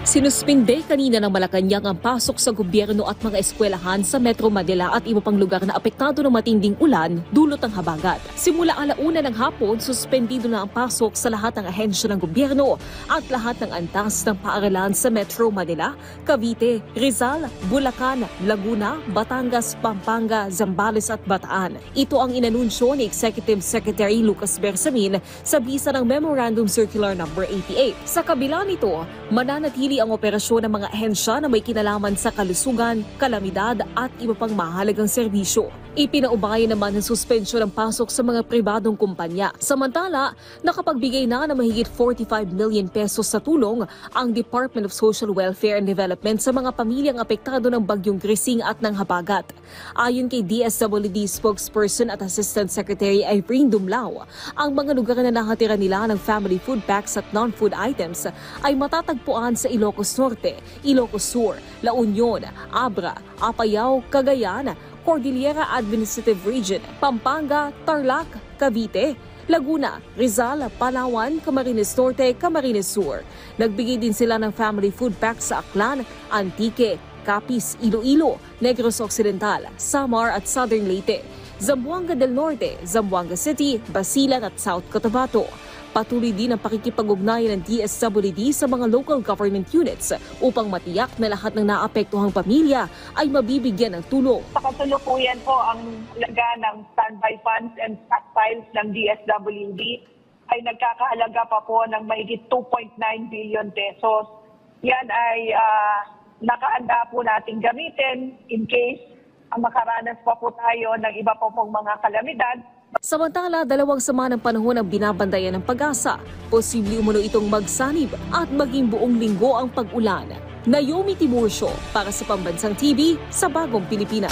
Sinuspinde kanina ng Malacanang ang pasok sa gobyerno at mga eskwelahan sa Metro Manila at iba pang lugar na apektado ng matinding ulan dulot ng habagat. Simula 1:00 ng hapon, suspendido na ang pasok sa lahat ng ahensya ng gobyerno at lahat ng antas ng paaralan sa Metro Manila, Cavite, Rizal, Bulacan, Laguna, Batangas, Pampanga, Zambales at Bataan. Ito ang inanunsyo ni Executive Secretary Lucas Bersamin sa bisa ng Memorandum Circular No. 88. Sa kabila nito, mananatili ang operasyon ng mga ahensya na may kinalaman sa kalusugan, kalamidad at iba pang mahalagang serbisyo. Ipinaubayan naman ng suspensyon ng pasok sa mga pribadong kumpanya. Samantala, nakapagbigay na ng mahigit 45 million pesos sa tulong ang Department of Social Welfare and Development sa mga pamilyang apektado ng bagyong Grising at ng habagat. Ayon kay DSWD spokesperson at Assistant Secretary Irene Dumlao, ang mga lugar na nakatira nila ng family food packs at non-food items ay matatagpuan sa Ilocos Norte, Ilocos Sur, La Union, Abra, Apayao, Cagayan, Cordillera Administrative Region, Pampanga, Tarlac, Cavite, Laguna, Rizal, Palawan, Camarines Norte, Camarines Sur. Nagbigay din sila ng family food packs sa Aklan, Antique, Capiz, Iloilo, Negros Occidental, Samar at Southern Leyte, Zamboanga del Norte, Zamboanga City, Basilan at South Cotabato. Patuloy din ang pakikipag-ugnayan ng DSWD sa mga local government units upang matiyak na lahat ng naapektuhang pamilya ay mabibigyan ng tulong. Sa kasalukuyan po ang halaga ng standby funds and stockpiles ng DSWD ay nagkakahalaga pa po ng mahigit 2.9 billion pesos. Yan ay nakaanda po nating gamitin in case makaranas pa po tayo ng iba po pong mga kalamidad. Samantala, 2 sama ng panahon ang binabantayan ng Pag-asa. Posible umano itong magsanib at maging buong linggo ang pag-ulan. Naomi Tiburcio para sa Pambansang TV sa Bagong Pilipinas.